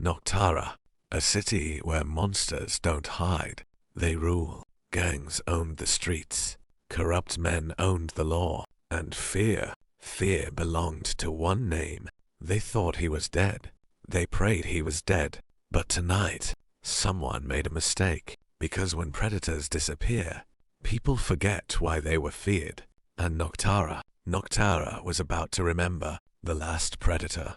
Noctara, a city where monsters don't hide. They rule. Gangs owned the streets. Corrupt men owned the law. And fear belonged to one name. They thought he was dead. They prayed he was dead. But tonight, someone made a mistake. Because when predators disappear, people forget why they were feared. And Noctara was about to remember the last predator.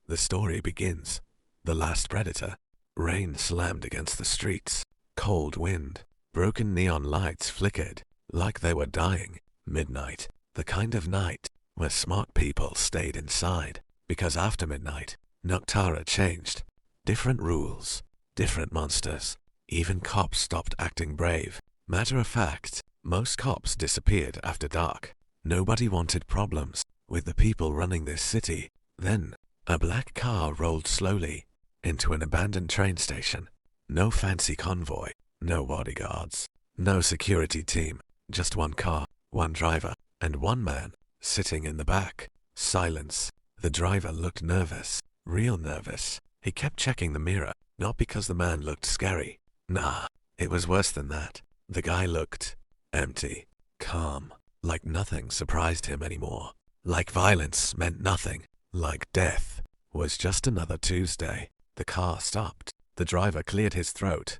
The story begins. The last predator. Rain slammed against the streets. Cold wind. Broken neon lights flickered like they were dying. Midnight. The kind of night where smart people stayed inside. Because after midnight, Noctara changed. Different rules. Different monsters. Even cops stopped acting brave. Matter of fact, most cops disappeared after dark. Nobody wanted problems with the people running this city. Then, a black car rolled slowly into an abandoned train station. No fancy convoy, no bodyguards, no security team, just one car, one driver, and one man sitting in the back. Silence. The driver looked nervous, real nervous. He kept checking the mirror, not because the man looked scary. Nah, it was worse than that. The guy looked empty, calm, like nothing surprised him anymore. Like violence meant nothing. Like death was just another Tuesday. The car stopped. The driver cleared his throat.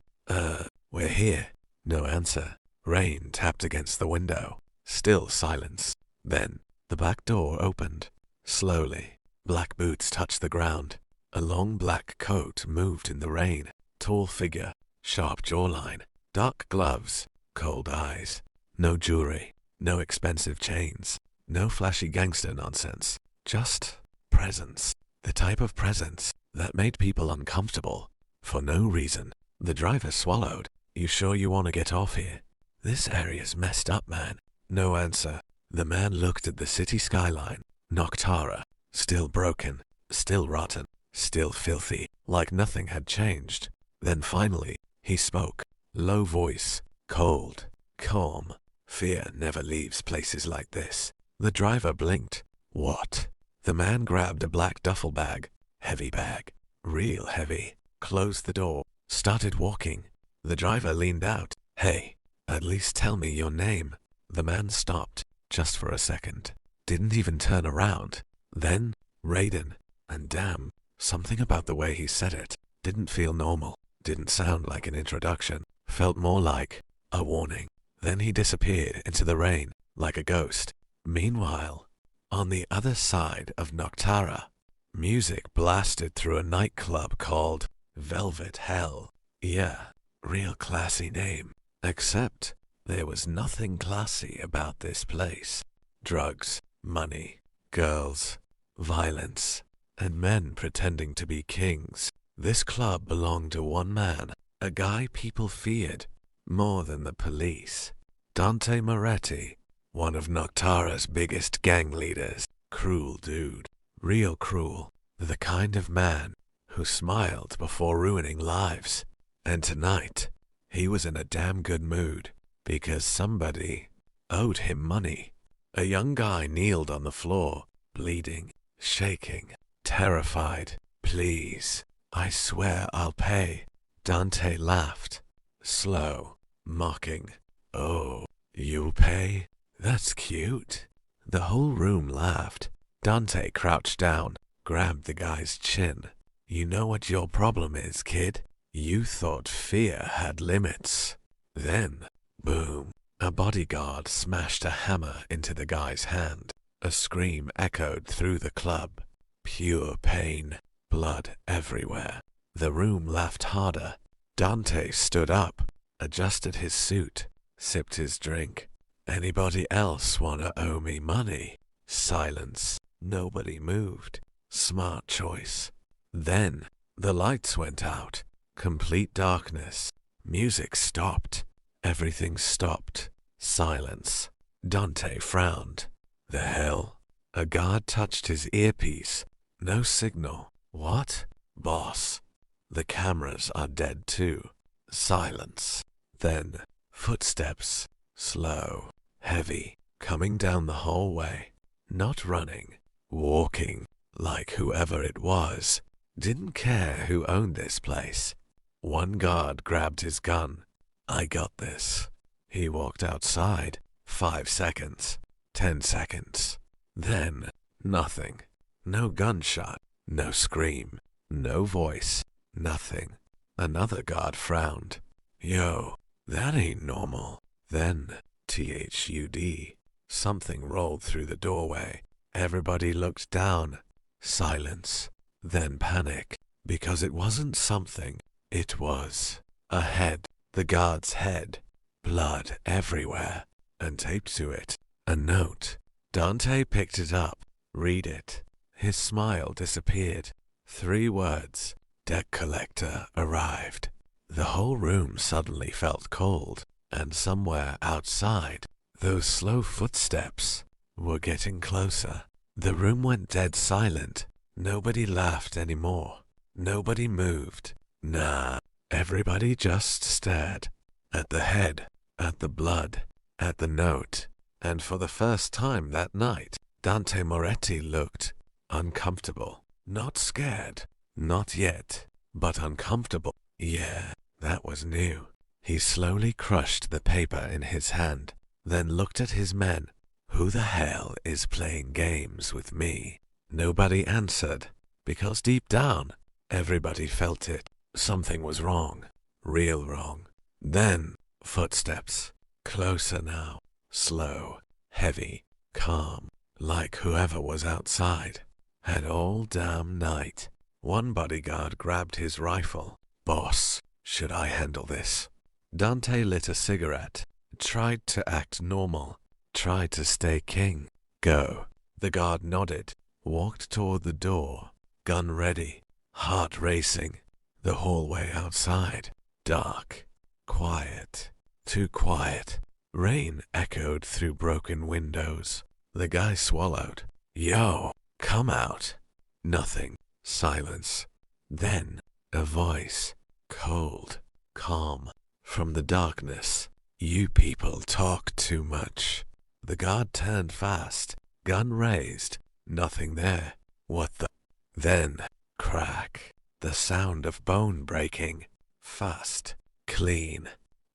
We're here. No answer. Rain tapped against the window. Still silence. Then, the back door opened. Slowly, black boots touched the ground. A long black coat moved in the rain. Tall figure, sharp jawline, dark gloves, cold eyes. No jewelry, no expensive chains, no flashy gangster nonsense. Just presence. The type of presence that made people uncomfortable. For no reason. The driver swallowed. You sure you want to get off here? This area's messed up, man. No answer. The man looked at the city skyline. Noctara. Still broken. Still rotten. Still filthy. Like nothing had changed. Then finally, he spoke. Low voice. Cold. Calm. Fear never leaves places like this. The driver blinked. What? The man grabbed a black duffel bag. Heavy bag. Real heavy. Closed the door. Started walking. The driver leaned out. Hey, at least tell me your name. The man stopped, just for a second. Didn't even turn around. Then, Raiden. And damn, something about the way he said it didn't feel normal. Didn't sound like an introduction. Felt more like a warning. Then he disappeared into the rain, like a ghost. Meanwhile, on the other side of Noctara, music blasted through a nightclub called Velvet Hell. Yeah, real classy name. Except there was nothing classy about this place. Drugs, money, girls, violence, and men pretending to be kings. This club belonged to one man, a guy people feared more than the police. Dante Moretti, one of Noctara's biggest gang leaders. Cruel dude. Real cruel. The kind of man who smiled before ruining lives. And tonight, he was in a damn good mood because somebody owed him money. A young guy kneeled on the floor, bleeding, shaking, terrified. Please, I swear I'll pay. Dante laughed, slow, mocking. Oh, you'll pay? That's cute. The whole room laughed. Dante crouched down, grabbed the guy's chin. You know what your problem is, kid? You thought fear had limits. Then, boom, a bodyguard smashed a hammer into the guy's hand. A scream echoed through the club. Pure pain, blood everywhere. The room laughed harder. Dante stood up, adjusted his suit, sipped his drink. Anybody else wanna owe me money? Silence. Nobody moved. Smart choice. Then, the lights went out. Complete darkness. Music stopped. Everything stopped. Silence. Dante frowned. The hell? A guard touched his earpiece. No signal. What? Boss. The cameras are dead too. Silence. Then, footsteps. Slow. Heavy. Coming down the hallway. Not running. Walking. Like whoever it was Didn't care who owned this place. One guard grabbed his gun. I got this. He walked outside. 5 seconds. 10 seconds. Then, nothing. No gunshot. No scream. No voice. Nothing. Another guard frowned. Yo, that ain't normal. Then, THUD. Something rolled through the doorway. Everybody looked down. Silence. Then panic. Because it wasn't something. It was a head. The guard's head. Blood everywhere. And taped to it. A note. Dante picked it up. Read it. His smile disappeared. 3 words. Debt collector arrived. The whole room suddenly felt cold. And somewhere outside, those slow footsteps were getting closer. The room went dead silent. Nobody laughed anymore. Nobody moved. Nah. Everybody just stared. At the head. At the blood. At the note. And for the first time that night, Dante Moretti looked uncomfortable. Not scared. Not yet. But uncomfortable. Yeah, that was new. He slowly crushed the paper in his hand, then looked at his men. Who the hell is playing games with me? Nobody answered, because deep down, everybody felt it. Something was wrong. Real wrong. Then, footsteps. Closer now. Slow. Heavy. Calm. Like whoever was outside. Had all damn night. One bodyguard grabbed his rifle. Boss, should I handle this? Dante lit a cigarette. Tried to act normal. Tried to stay king. Go. The guard nodded. Walked toward the door. Gun ready. Heart racing. The hallway outside. Dark. Quiet. Too quiet. Rain echoed through broken windows. The guy swallowed. Yo, come out. Nothing. Silence. Then, a voice. Cold. Calm. From the darkness. You people talk too much. The guard turned fast. Gun raised. Nothing there. What the? Then, crack. The sound of bone breaking. Fast. Clean.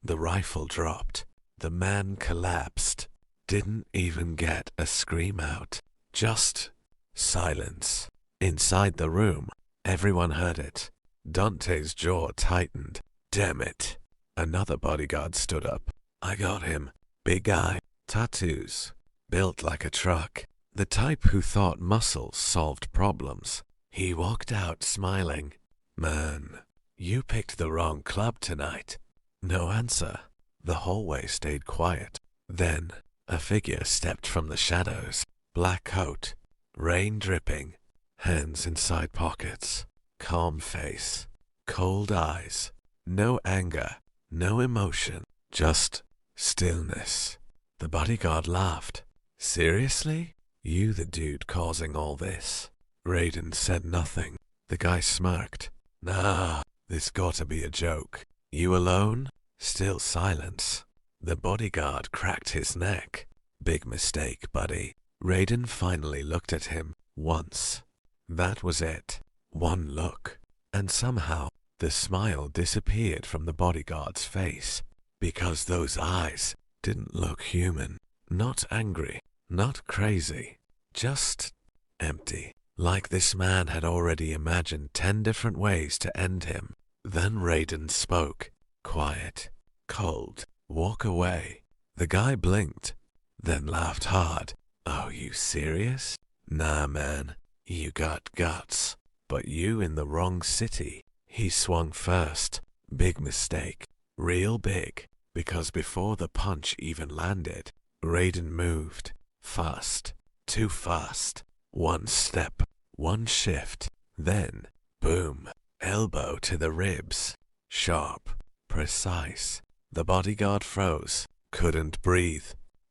The rifle dropped. The man collapsed. Didn't even get a scream out. Just silence. Inside the room, everyone heard it. Dante's jaw tightened. Damn it. Another bodyguard stood up. I got him. Big guy. Tattoos. Built like a truck. The type who thought muscles solved problems. He walked out smiling. Man, you picked the wrong club tonight. No answer. The hallway stayed quiet. Then, a figure stepped from the shadows. Black coat. Rain dripping. Hands inside pockets. Calm face. Cold eyes. No anger. No emotion. Just stillness. The bodyguard laughed. Seriously? You the dude causing all this? Raiden said nothing. The guy smirked. Nah, this gotta be a joke. You alone? Still silence. The bodyguard cracked his neck. Big mistake, buddy. Raiden finally looked at him. Once. That was it. One look. And somehow, the smile disappeared from the bodyguard's face. Because those eyes didn't look human. Not angry. Not crazy. Just empty. Like this man had already imagined 10 different ways to end him. Then Raiden spoke. Quiet. Cold. Walk away. The guy blinked. Then laughed hard. Oh, you serious? Nah, man. You got guts. But you in the wrong city. He swung first. Big mistake. Real big. Because before the punch even landed, Raiden moved. Fast. Too fast. One step. One shift. Then, boom. Elbow to the ribs. Sharp. Precise. The bodyguard froze. Couldn't breathe.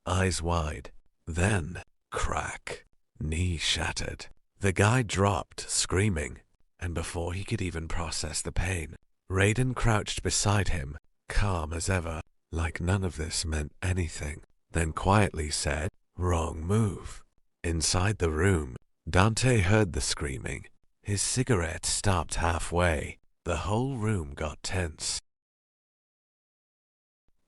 Eyes wide. Then, crack. Knee shattered. The guy dropped, screaming. And before he could even process the pain, Raiden crouched beside him, calm as ever, like none of this meant anything. Then quietly said, wrong move. Inside the room, Dante heard the screaming. His cigarette stopped halfway. The whole room got tense.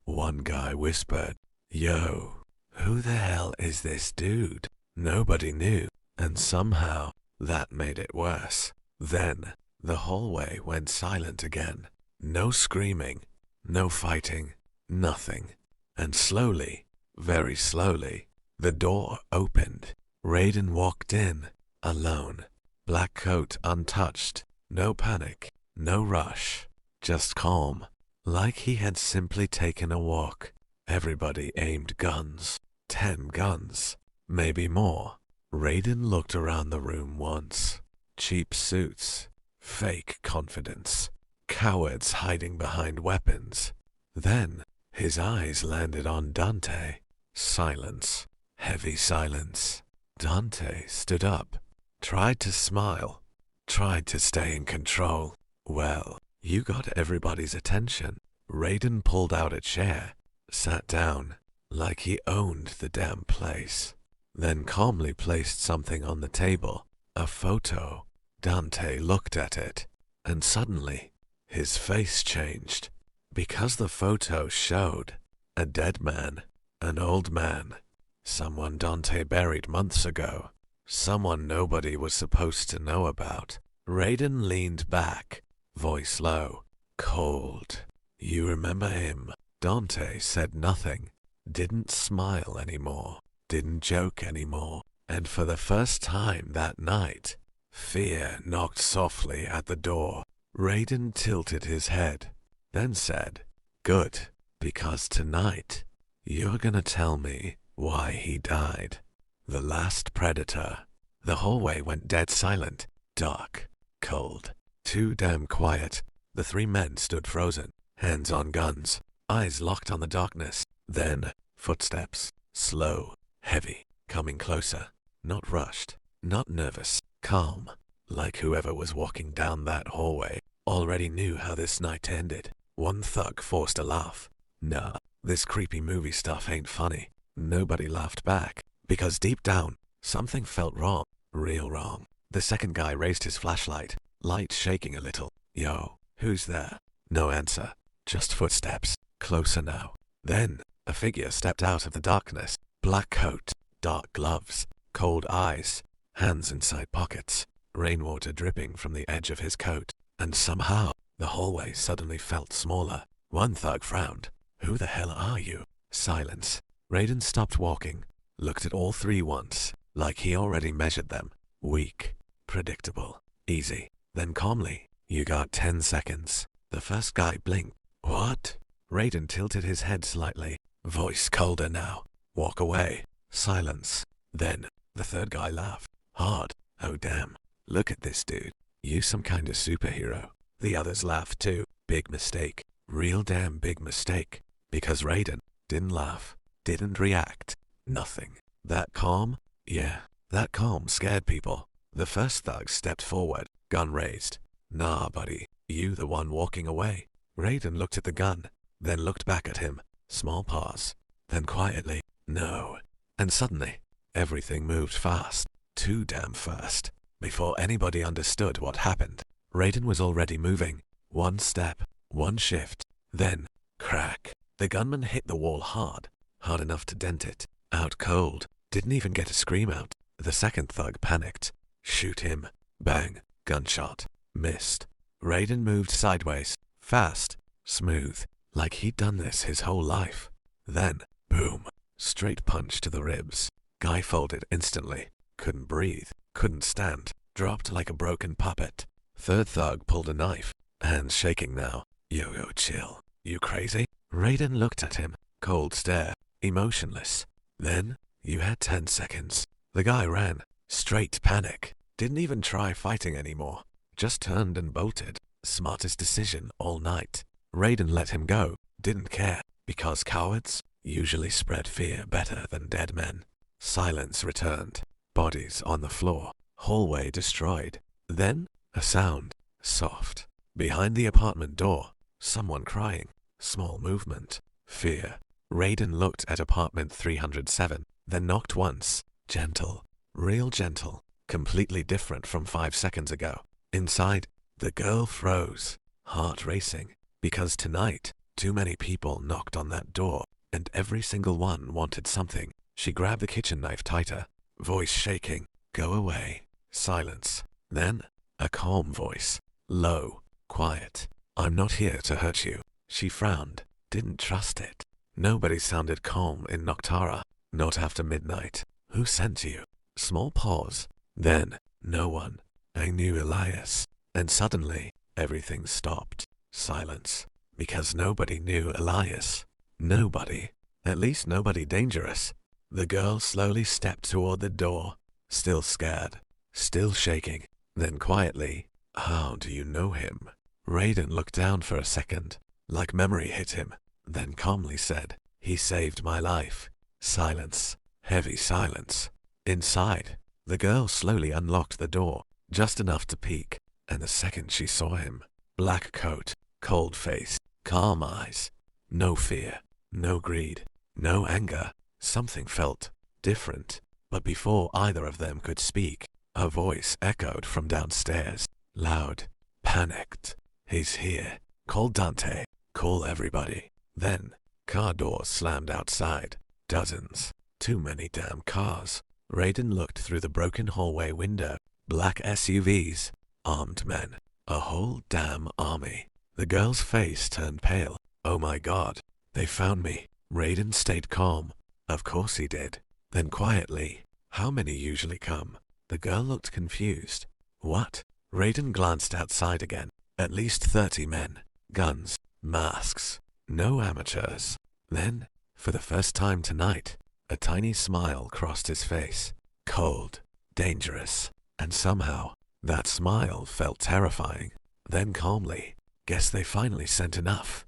One guy whispered, "Yo, who the hell is this dude?" Nobody knew, and somehow that made it worse. Then the hallway went silent again. No screaming, no fighting, nothing. And slowly, very slowly, the door opened. Raiden walked in, alone. Black coat untouched. No panic, no rush. Just calm, like he had simply taken a walk. Everybody aimed guns. 10 guns, maybe more. Raiden looked around the room once. Cheap suits, fake confidence, cowards hiding behind weapons. Then his eyes landed on Dante. Silence, heavy silence. Dante stood up, tried to smile, tried to stay in control. Well, you got everybody's attention. Raiden pulled out a chair, sat down, like he owned the damn place. Then calmly placed something on the table, a photo. Dante looked at it, and suddenly his face changed, because the photo showed a dead man, an old man, someone Dante buried months ago, someone nobody was supposed to know about. Raiden leaned back, voice low, cold. "You remember him?" Dante said nothing, didn't smile anymore, didn't joke anymore, and for the first time that night, fear knocked softly at the door. Raiden tilted his head, then said, "Good, because tonight, you're gonna tell me why he died." The last predator. The hallway went dead silent, dark, cold, too damn quiet. The 3 men stood frozen, hands on guns, eyes locked on the darkness. Then, footsteps, slow, heavy, coming closer. Not rushed, not nervous, calm, like whoever was walking down that hallway already knew how this night ended. One thug forced a laugh. Nah, this creepy movie stuff ain't funny. Nobody laughed back, because deep down, something felt wrong, real wrong. The second guy raised his flashlight, light shaking a little. "Yo, who's there?" No answer, just footsteps, closer now. Then, a figure stepped out of the darkness. Black coat, dark gloves, cold eyes, hands inside pockets, rainwater dripping from the edge of his coat. And somehow, the hallway suddenly felt smaller. One thug frowned. "Who the hell are you?" Silence. Raiden stopped walking, looked at all 3 once, like he already measured them. Weak, predictable, easy. Then calmly, "You got 10 seconds. The first guy blinked. "What?" Raiden tilted his head slightly, voice colder now. "Walk away." Silence. Then, the third guy laughed. Hard. "Oh damn. Look at this dude. You some kind of superhero." The others laughed too. Big mistake. Real damn big mistake. Because Raiden didn't laugh, didn't react. Nothing. That calm? Yeah, that calm scared people. The first thug stepped forward, gun raised. "Nah, buddy. You the one walking away." Raiden looked at the gun, then looked back at him. Small pause. Then quietly, "No." And suddenly, everything moved fast. Too damn fast. Before anybody understood what happened, Raiden was already moving. One step, one shift. Then, crack. The gunman hit the wall hard. Hard enough to dent it. Out cold. Didn't even get a scream out. The second thug panicked. Shoot him. Bang. Gunshot. Missed. Raiden moved sideways. Fast. Smooth. Like he'd done this his whole life. Then, boom. Straight punch to the ribs. Guy folded instantly. Couldn't breathe. Couldn't stand. Dropped like a broken puppet. Third thug pulled a knife. Hands shaking now. "Yo, chill. You crazy?" Raiden looked at him. Cold stare. Emotionless. Then, "You had 10 seconds. The guy ran. Straight panic. Didn't even try fighting anymore. Just turned and bolted. Smartest decision all night. Raiden let him go. Didn't care. Because cowards usually spread fear better than dead men. Silence returned. Bodies on the floor. Hallway destroyed. Then, a sound. Soft. Behind the apartment door. Someone crying. Small movement. Fear. Raiden looked at apartment 307, then knocked once. Gentle. Real gentle. Completely different from 5 seconds ago. Inside, the girl froze, heart racing, because tonight, too many people knocked on that door, and every single one wanted something. She grabbed the kitchen knife tighter, voice shaking. Go away. Silence. Then, a calm voice. Low, quiet. I'm not here to hurt you. She frowned, didn't trust it. Nobody sounded calm in Noctara, not after midnight. Who sent you? Small pause. Then, no one. I knew Elias. And suddenly, everything stopped. Silence. Because nobody knew Elias. Nobody. At least nobody dangerous. The girl slowly stepped toward the door, still scared, still shaking. Then quietly, how do you know him? Raiden looked down for a second, like memory hit him, then calmly said, he saved my life. Silence. Heavy silence. Inside, the girl slowly unlocked the door, just enough to peek, and the second she saw him, black coat, cold face, calm eyes, no fear, no greed, no anger. Something felt different, but before either of them could speak, a voice echoed from downstairs, loud, panicked. He's here. Call Dante. Call everybody. Then, car doors slammed outside. Dozens. Too many damn cars. Raiden looked through the broken hallway window. Black SUVs. Armed men. A whole damn army. The girl's face turned pale. Oh my god. They found me. Raiden stayed calm. Of course he did. Then quietly, how many usually come? The girl looked confused. What? Raiden glanced outside again. At least 30 men. Guns. Masks. No amateurs. Then, for the first time tonight, a tiny smile crossed his face. Cold. Dangerous. And somehow, that smile felt terrifying. Then calmly, guess they finally sent enough.